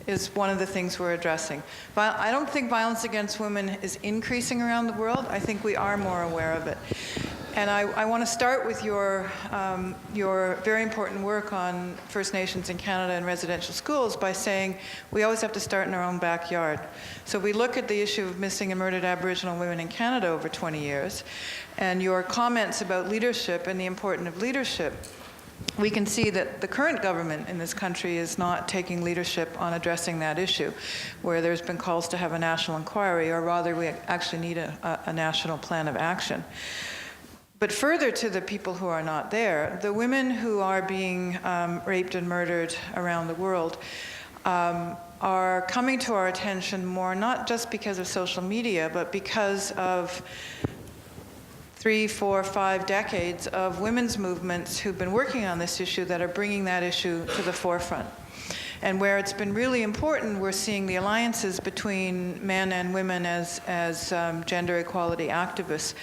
is one of the things we're addressing. I don't think violence against women is increasing around the world. I think we are more aware of it. And I want to start with your very important work on First Nations in Canada and residential schools by saying we always have to start in our own backyard. So we look at the issue of missing and murdered Aboriginal women in Canada over 20 years, and your comments about leadership and the importance of leadership, we can see that the current government in this country is not taking leadership on addressing that issue, where there's been calls to have a national inquiry, or rather we actually need a national plan of action. But further to the people who are not there, the women who are being raped and murdered around the world are coming to our attention more, not just because of social media, but because of 3, 4, 5 decades of women's movements who've been working on this issue that are bringing that issue to the forefront. And where it's been really important, we're seeing the alliances between men and women as gender equality activists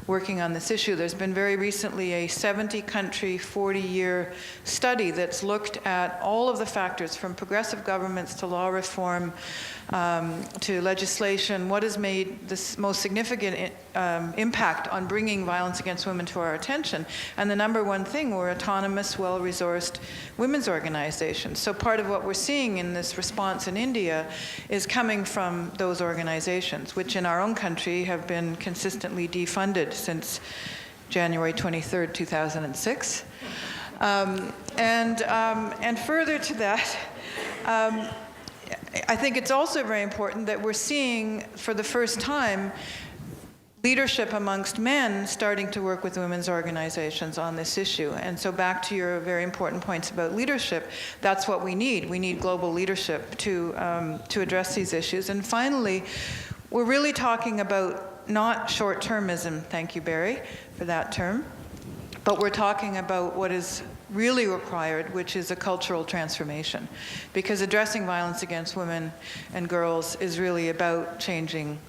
working on this issue. There's been very recently a 70-country, 40-year study that's looked at all of the factors from progressive governments to law reform to legislation, what has made this most significant impact on bringing violence against women to our attention. And the number one thing were autonomous, well-resourced women's organizations. So part of what we're seeing in this response in India is coming from those organizations, which in our own country have been consistently defunded since January 23rd, 2006. And further to that, I think it's also very important that we're seeing for the first time leadership amongst men starting to work with women's organizations on this issue. And so back to your very important points about leadership, that's what we need. We need global leadership to address these issues. And finally, we're really talking about not short-termism, thank you, Barry, for that term, but we're talking about what is really required, which is a cultural transformation. Because addressing violence against women and girls is really about changing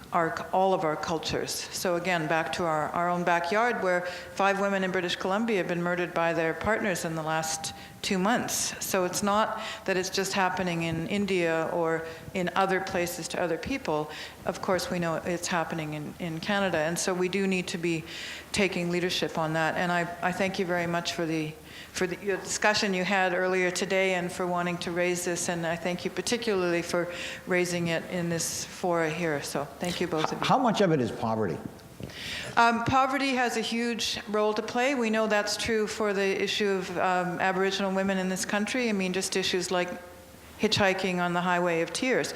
all of our cultures. So again, back to our own backyard, where 5 women in British Columbia have been murdered by their partners in the last 2 months. So it's not that it's just happening in India or in other places to other people. Of course, we know it's happening in Canada. And so we do need to be taking leadership on that. And I thank you very much for the discussion you had earlier today and for wanting to raise this, and I thank you particularly for raising it in this fora here. So thank you both of you. How much of it is poverty? Poverty has a huge role to play. We know that's true for the issue of Aboriginal women in this country. I mean, just issues like hitchhiking on the highway of tears.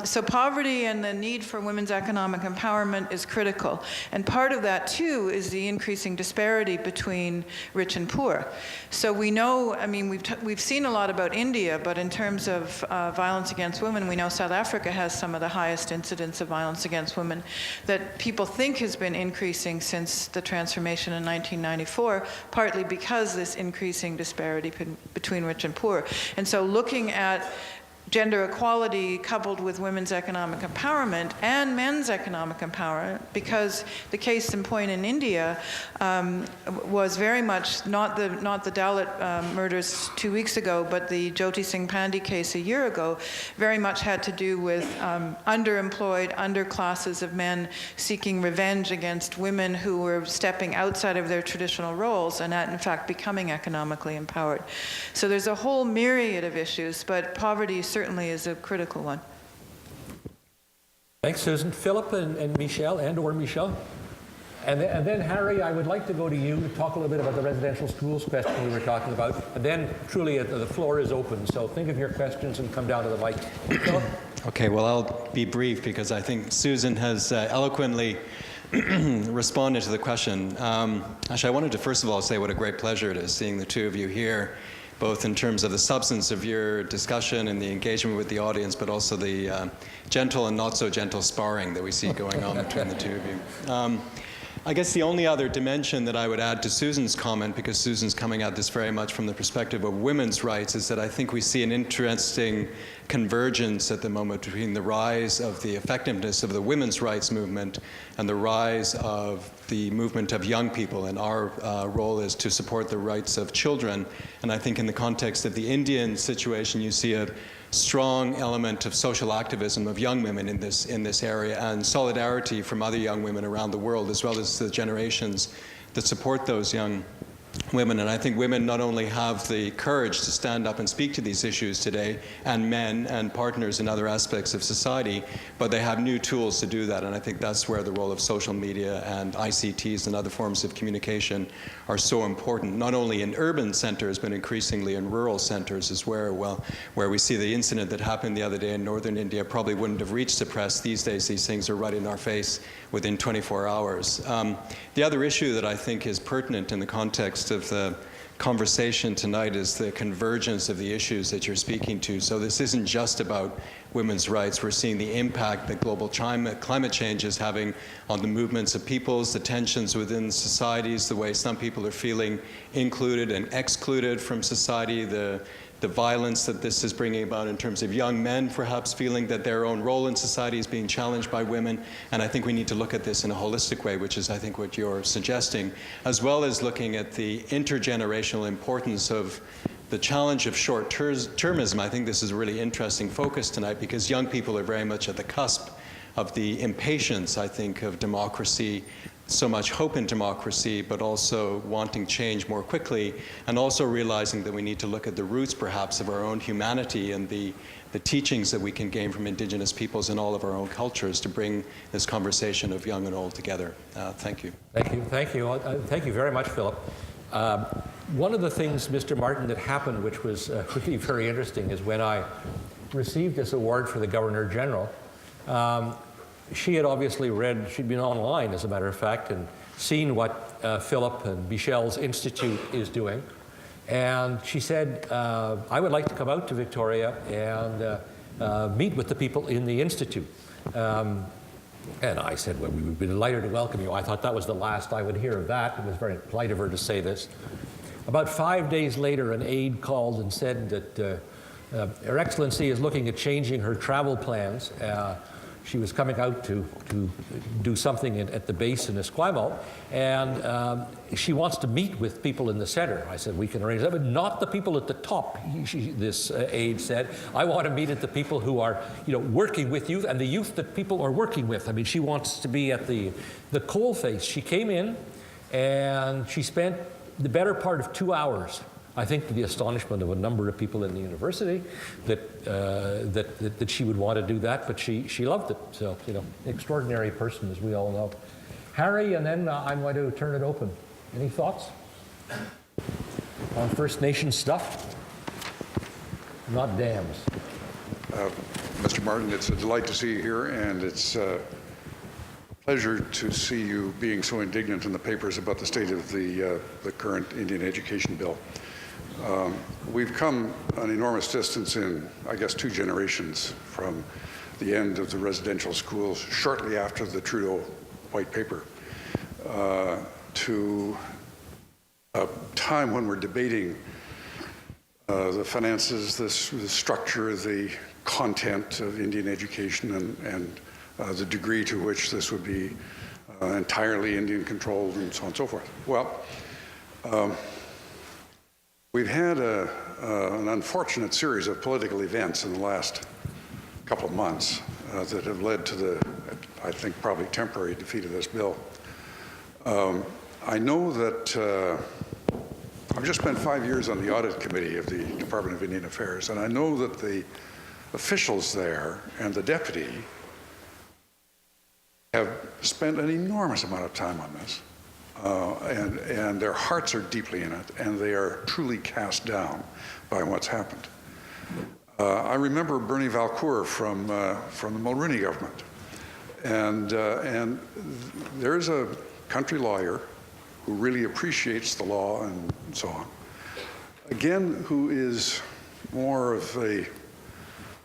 So poverty and the need for women's economic empowerment is critical. And part of that, too, is the increasing disparity between rich and poor. So we know, I mean, we've seen a lot about India, but in terms of violence against women, we know South Africa has some of the highest incidents of violence against women that people think has been increasing since the transformation in 1994, partly because this increasing disparity between rich and poor. And so looking at gender equality coupled with women's economic empowerment and men's economic empowerment, because the case in point in India was very much not the Dalit murders 2 weeks ago, but the Jyoti Singh Pandey case a year ago, very much had to do with underemployed, underclasses of men seeking revenge against women who were stepping outside of their traditional roles and in fact becoming economically empowered. So there's a whole myriad of issues, but poverty certainly is a critical one. Thanks, Susan. Philip and Michelle, or Michelle. And then, Harry, I would like to go to you to talk a little bit about the residential schools question we were talking about. And then, truly, the floor is open. So think of your questions and come down to the mic. Philip? Okay, well, I'll be brief because I think Susan has eloquently responded to the question. Actually, I wanted to first of all say what a great pleasure it is seeing the two of you here, both in terms of the substance of your discussion and the engagement with the audience, but also the gentle and not so gentle sparring that we see going on between the two of you. I guess the only other dimension that I would add to Susan's comment, because Susan's coming at this very much from the perspective of women's rights, is that I think we see an interesting convergence at the moment between the rise of the effectiveness of the women's rights movement and the rise of the movement of young people. And our role is to support the rights of children. And I think in the context of the Indian situation, you see a strong element of social activism of young women in this area, and solidarity from other young women around the world, as well as the generations that support those young women. And I think women not only have the courage to stand up and speak to these issues today, and men and partners in other aspects of society, but they have new tools to do that. And I think that's where the role of social media and ICTs and other forms of communication are so important, not only in urban centers, but increasingly in rural centers as well, where we see the incident that happened the other day in northern India probably wouldn't have reached the press. These days, these things are right in our face within 24 hours. The other issue that I think is pertinent in the context of the conversation tonight is the convergence of the issues that you're speaking to. So this isn't just about women's rights. We're seeing the impact that global climate change is having on the movements of peoples, the tensions within societies, the way some people are feeling included and excluded from society, the violence that this is bringing about in terms of young men perhaps feeling that their own role in society is being challenged by women. And I think we need to look at this in a holistic way, which is, I think, what you're suggesting, as well as looking at the intergenerational importance of the challenge of short-termism. I think this is a really interesting focus tonight, because young people are very much at the cusp of the impatience, I think, of democracy, so much hope in democracy, but also wanting change more quickly, and also realizing that we need to look at the roots, perhaps, of our own humanity and the teachings that we can gain from Indigenous peoples and all of our own cultures to bring this conversation of young and old together. Thank you. Thank you. Thank you. Thank you very much, Philip. One of the things, Mr. Martin, that happened, which was really very interesting, is when I received this award for the Governor General, she had obviously read, she'd been online, as a matter of fact, and seen what Philip and Michelle's institute is doing. And she said, I would like to come out to Victoria and meet with the people in the institute. And I said, well, we would be delighted to welcome you. I thought that was the last I would hear of that. It was very polite of her to say this. About 5 days later, an aide called and said that Her Excellency is looking at changing her travel plans. She was coming out to do something at the base in Esquimalt, and she wants to meet with people in the center. I said, we can arrange that, but not the people at the top, this aide said. I want to meet at the people who are, working with youth, and the youth that people are working with. I mean, she wants to be at the coalface. She came in, and she spent the better part of 2 hours, I think, to the astonishment of a number of people in the university, that she would want to do that, but she loved it. So, extraordinary person, as we all know. Harry, and then I'm going to turn it open. Any thoughts on First Nation stuff? Not dams. Mr. Martin, it's a delight to see you here, and it's a pleasure to see you being so indignant in the papers about the state of the current Indian education bill. We've come an enormous distance in, I guess, 2 generations from the end of the residential schools shortly after the Trudeau white paper to a time when we're debating the finances, the structure, the content of Indian education, and the degree to which this would be entirely Indian controlled, and so on and so forth. Well, we've had an unfortunate series of political events in the last couple of months that have led to the, I think, probably temporary defeat of this bill. I know that I've just spent 5 years on the audit committee of the Department of Indian Affairs, and I know that the officials there and the deputy have spent an enormous amount of time on this. And their hearts are deeply in it, and they are truly cast down by what's happened. I remember Bernie Valcourt from the Mulroney government, and there's a country lawyer who really appreciates the law and so on. Again, who is more of a,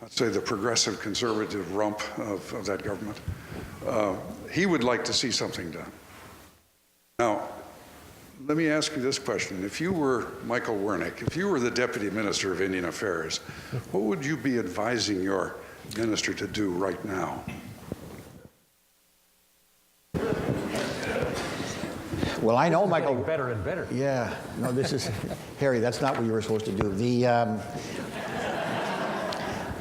let's say, the progressive conservative rump of that government. He would like to see something done. Now, let me ask you this question. If you were Michael Wernick, if you were the Deputy Minister of Indian Affairs, what would you be advising your minister to do right now? Well, I know, Michael. Getting better and better. Yeah. No, this is, Harry, that's not what you were supposed to do.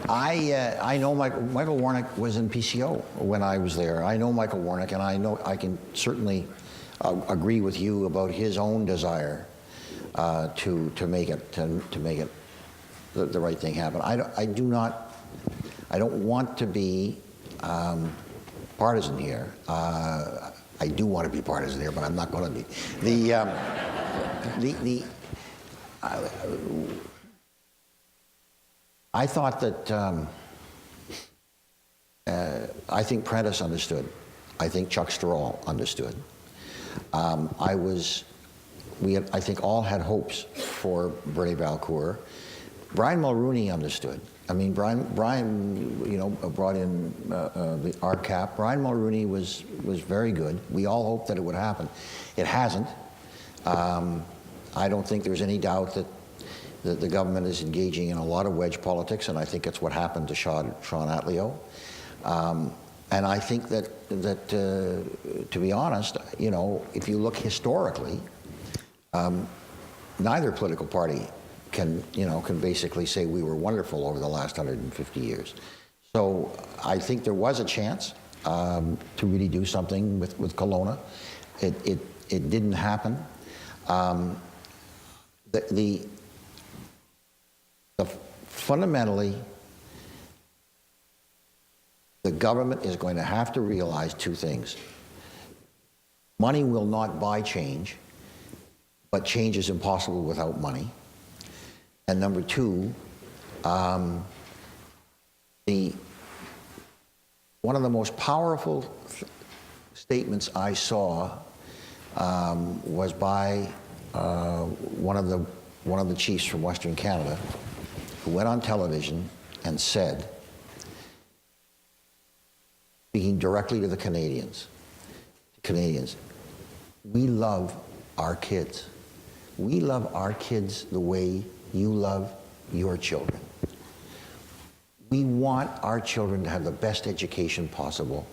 I know Michael Warnock was in PCO when I was there. I know Michael Warnock, and I know I can certainly agree with you about his own desire to make it the right thing happen. I don't want to be partisan here. I do want to be partisan here, but I'm not going to be. I thought that I think Prentice understood. I think Chuck Strahl understood. I think all had hopes for Bernie Valcourt. Brian Mulrooney understood. I mean, Brian, you know, brought in the RCAP. Brian Mulrooney was very good. We all hoped that it would happen. It hasn't. I don't think there's any doubt that the government is engaging in a lot of wedge politics, and I think it's what happened to Sean Atleo. And I think that to be honest, you know, if you look historically, neither political party can basically say we were wonderful over the last 150 years. So I think there was a chance to really do something with Kelowna. It didn't happen. Fundamentally, the government is going to have to realize two things. Money will not buy change, but change is impossible without money. And number two, one of the most powerful statements I saw was by one of the chiefs from Western Canada, who went on television and said, speaking directly to the Canadians, we love our kids. We love our kids the way you love your children. We want our children to have the best education possible,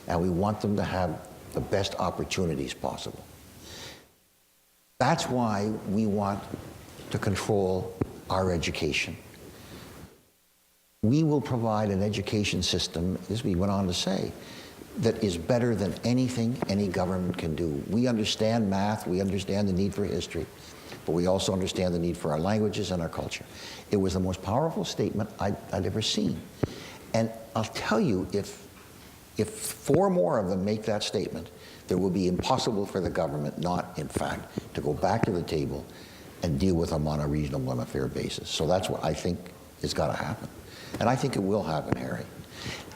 and we want them to have the best opportunities possible. That's why we want to control our education. We will provide an education system, as we went on to say, that is better than anything any government can do. We understand math, we understand the need for history, but we also understand the need for our languages and our culture. It was the most powerful statement I'd ever seen. And I'll tell you, if 4 more of them make that statement, it will be impossible for the government not, in fact, to go back to the table and deal with them on a reasonable and a fair basis. So that's what I think has got to happen. And I think it will happen, Harry.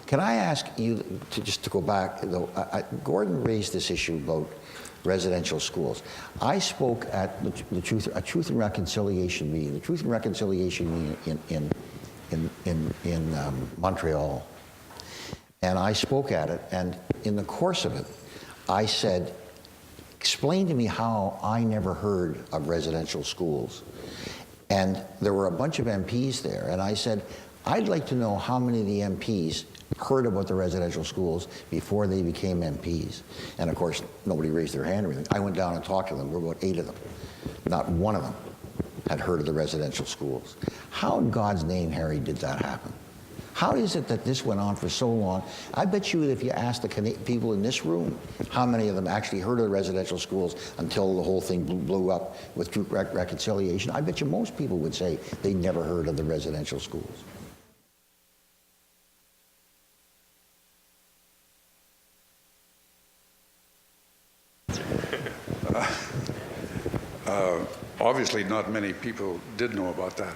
Can I ask you to go back, though? Gordon raised this issue about residential schools. I spoke at a Truth and Reconciliation meeting, the Truth and Reconciliation meeting in Montreal. And I spoke at it, and in the course of it, I said, explain to me how I never heard of residential schools. And there were a bunch of MPs there, and I said, I'd like to know how many of the MPs heard about the residential schools before they became MPs. And of course, nobody raised their hand or anything. I went down and talked to them. There were about 8 of them. Not one of them had heard of the residential schools. How in God's name, Harry, did that happen? How is it that this went on for so long? I bet you that if you asked the people in this room how many of them actually heard of the residential schools until the whole thing blew up with Truth and Reconciliation, I bet you most people would say they never heard of the residential schools. Obviously, not many people did know about that.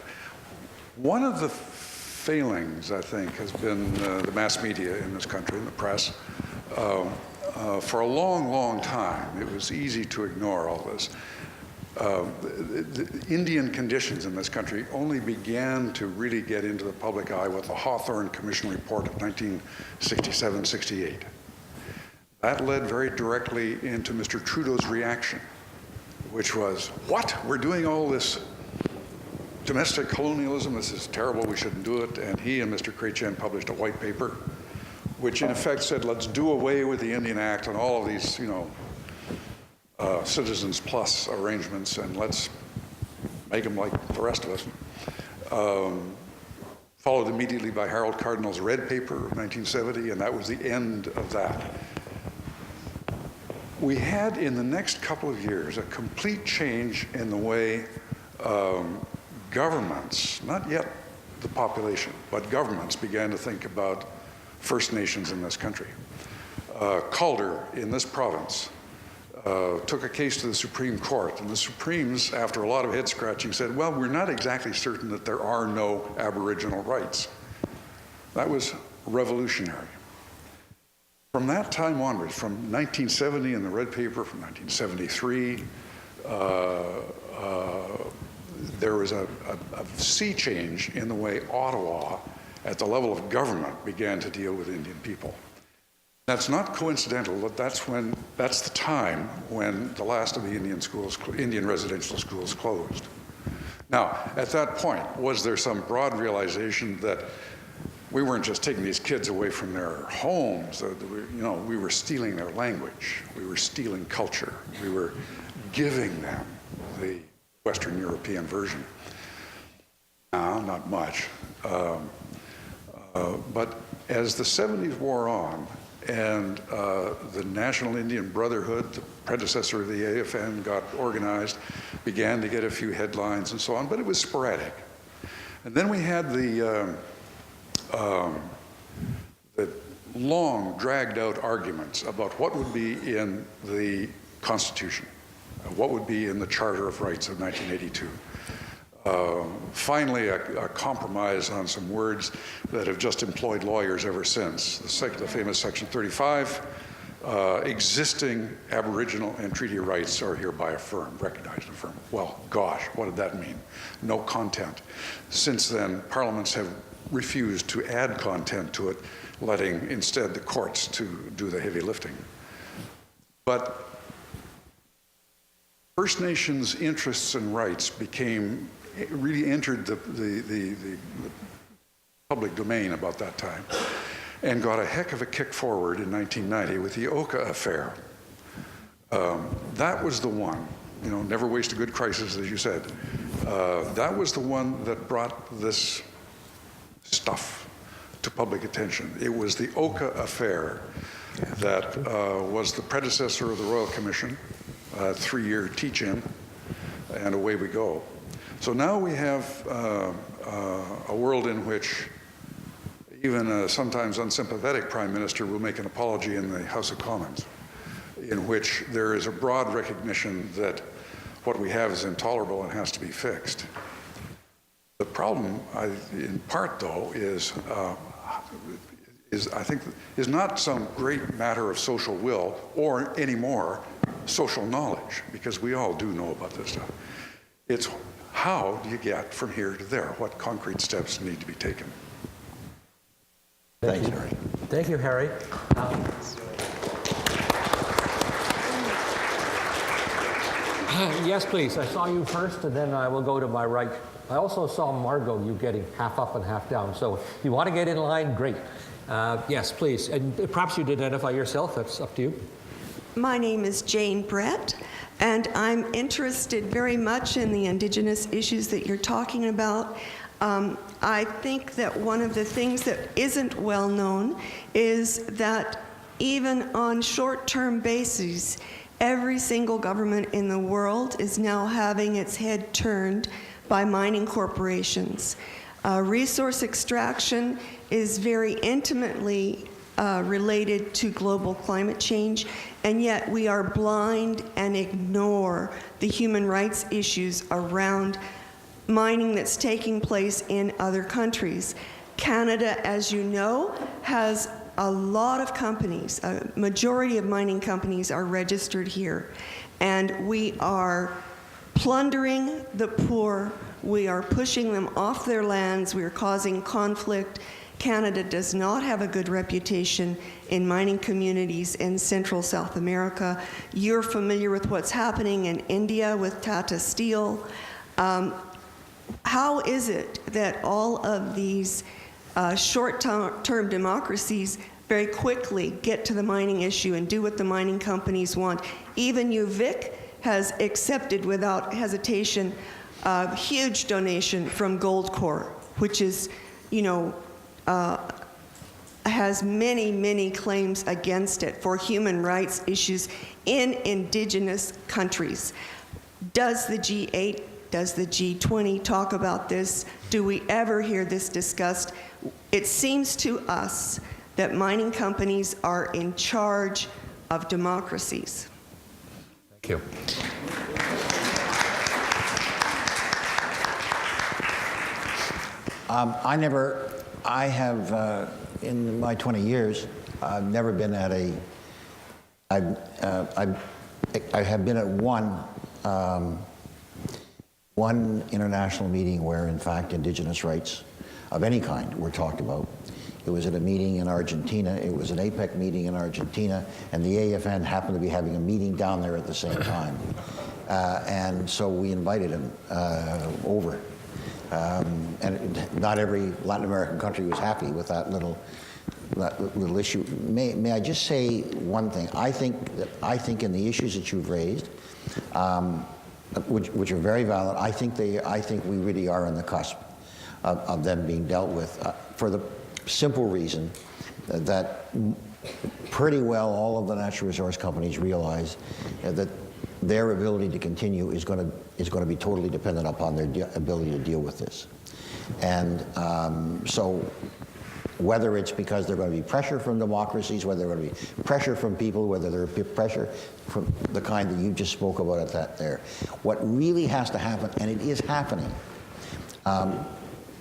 One of the failings, I think, has been the mass media in this country, in the press. For a long, long time, it was easy to ignore all this. The Indian conditions in this country only began to really get into the public eye with the Hawthorne Commission report of 1967-68. That led very directly into Mr. Trudeau's reaction, which was, what? We're doing all this domestic colonialism, this is terrible, we shouldn't do it. And he and Mr. Chrétien published a white paper, which in effect said, let's do away with the Indian Act and all of these, Citizens Plus arrangements, and let's make them like the rest of us. followed immediately by Harold Cardinal's Red Paper of 1970, and that was the end of that. We had, in the next couple of years, a complete change in the way governments, not yet the population, but governments began to think about First Nations in this country. Calder, in this province, took a case to the Supreme Court, and the Supremes, after a lot of head scratching, said, well, we're not exactly certain that there are no Aboriginal rights. That was revolutionary. From that time onwards, from 1970 in the Red Paper, from 1973, there was a sea change in the way Ottawa, at the level of government, began to deal with Indian people. That's not coincidental. That's the time when the last of the Indian residential schools closed. Now, at that point, was there some broad realization that we weren't just taking these kids away from their homes? We were stealing their language. We were stealing culture. We were giving them the Western European version. No, not much. But as the 70s wore on, and the National Indian Brotherhood, the predecessor of the AFN, got organized, began to get a few headlines and so on, but it was sporadic. And then we had the long, dragged-out arguments about what would be in the Constitution, what would be in the Charter of Rights of 1982. Finally, a compromise on some words that have just employed lawyers ever since. The famous Section 35, existing Aboriginal and treaty rights are hereby affirmed, recognized and affirmed. Well, gosh, what did that mean? No content. Since then, parliaments have refused to add content to it, letting instead the courts to do the heavy lifting. But First Nations interests and rights really entered the public domain about that time, and got a heck of a kick forward in 1990 with the Oka affair. That was the one, never waste a good crisis, as you said. That was the one that brought this stuff to public attention. It was the Oka affair that was the predecessor of the Royal Commission, 3-year teach-in, and away we go. So now we have a world in which even a sometimes unsympathetic prime minister will make an apology in the House of Commons, in which there is a broad recognition that what we have is intolerable and has to be fixed. The problem, in part though, is not some great matter of social will or anymore social knowledge, because we all do know about this stuff. It's how do you get from here to there? What concrete steps need to be taken? Thanks, Harry. Thank you, Harry. Yes, please. I saw you first, and then I will go to my right. I also saw Margot, you getting half up and half down. So if you want to get in line, great. Yes, please. And perhaps you'd identify yourself. That's up to you. My name is Jane Brett, and I'm interested very much in the Indigenous issues that you're talking about. I think that one of the things that isn't well known is that even on short-term bases, every single government in the world is now having its head turned by mining corporations. Resource extraction is very intimately related to global climate change, and yet we are blind and ignore the human rights issues around mining that's taking place in other countries. Canada, as you know, has a lot of companies. A majority of mining companies are registered here, and we are plundering the poor. We are pushing them off their lands. We are causing conflict. Canada does not have a good reputation in mining communities in Central South America. You're familiar with what's happening in India with Tata Steel. How is it that all of these short-term democracies very quickly get to the mining issue and do what the mining companies want? Even UVic has accepted without hesitation a huge donation from Goldcorp, which is you know, has many, many claims against it for human rights issues in indigenous countries. Does the G8, does the G20 talk about this? Do we ever hear this discussed? It seems to us that mining companies are in charge of democracies. Thank you. I have, in my 20 years, I've never been at I have been at one international meeting where, in fact, indigenous rights of any kind were talked about. It was at a meeting in Argentina. It was an APEC meeting in Argentina, and the AFN happened to be having a meeting down there at the same time. And so we invited him over. And not every Latin American country was happy with that little issue. May I just say one thing? I think in the issues that you've raised, which are very valid, I think we really are on the cusp of them being dealt with for the simple reason that pretty well all of the natural resource companies realize that their ability to continue is going to be totally dependent upon their ability to deal with this. And so whether it's because there's going to be pressure from democracies, whether there's going to be pressure from people, whether there's pressure from the kind that you just spoke about at that there. What really has to happen, and it is happening,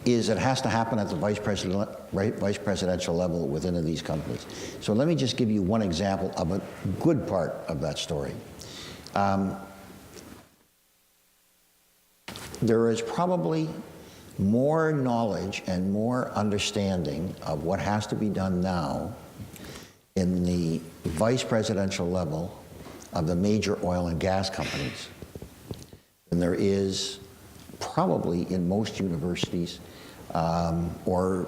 is it has to happen at the vice presidential level within these companies. So let me just give you one example of a good part of that story. There is probably more knowledge and more understanding of what has to be done now in the vice presidential level of the major oil and gas companies than there is probably in most universities or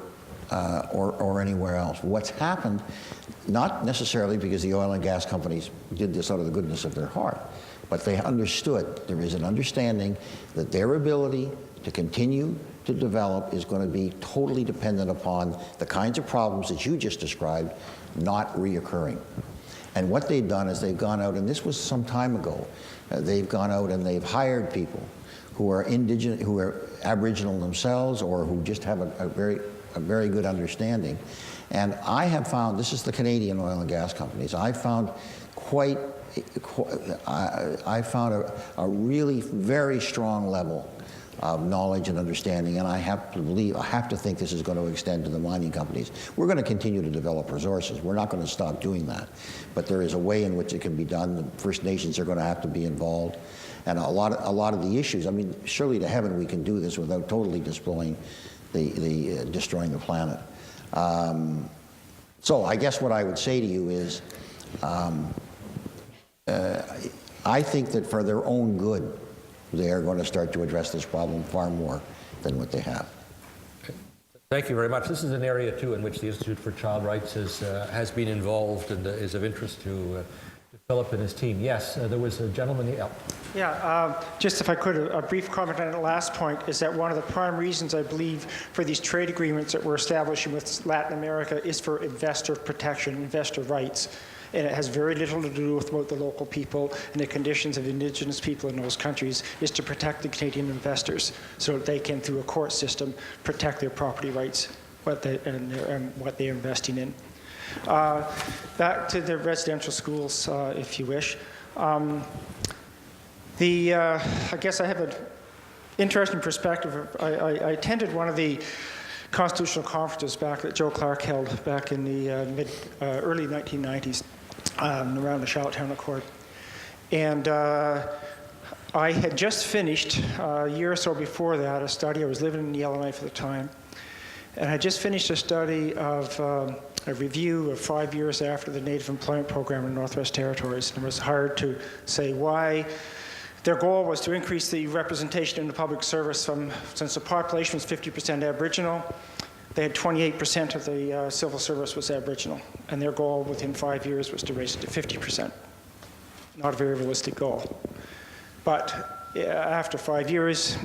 anywhere else. What's happened, not necessarily because the oil and gas companies did this out of the goodness of their heart, but they understood, there is an understanding that their ability to continue to develop is going to be totally dependent upon the kinds of problems that you just described not reoccurring. And what they've done is they've gone out, and this was some time ago, they've gone out and they've hired people who are indigenous, who are Aboriginal themselves, or who just have a very good understanding. And I have found, this is the Canadian oil and gas companies, I found a really very strong level of knowledge and understanding, and I have to think this is going to extend to the mining companies. We're going to continue to develop resources. We're not going to stop doing that. But there is a way in which it can be done. The First Nations are going to have to be involved. And a lot of the issues, I mean, surely to heaven we can do this without totally destroying the planet. So I guess what I would say to you is, I think that for their own good, they are going to start to address this problem far more than what they have. Thank you very much. This is an area, too, in which the Institute for Child Rights has been involved and is of interest to Philip and his team. Yes, there was a gentleman here. Yeah, just if I could, a brief comment on that last point is that one of the prime reasons I believe for these trade agreements that we're establishing with Latin America is for investor protection, investor rights. And it has very little to do with what the local people and the conditions of indigenous people in those countries, is to protect the Canadian investors so that they can, through a court system, protect their property rights and what they're investing in. Back to the residential schools, if you wish. I guess I have an interesting perspective. I attended one of the constitutional conferences that Joe Clark held back in the early 1990s around the Charlottetown Accord. And I had just finished, a year or so before that, a study. I was living in Yellowknife at the time. And I just finished a study of a review of 5 years after the Native Employment Program in Northwest Territories. And it was hard to say why. Their goal was to increase the representation in the public service since the population was 50% Aboriginal, they had 28% of the civil service was Aboriginal. And their goal within 5 years was to raise it to 50%. Not a very realistic goal. But after 5 years,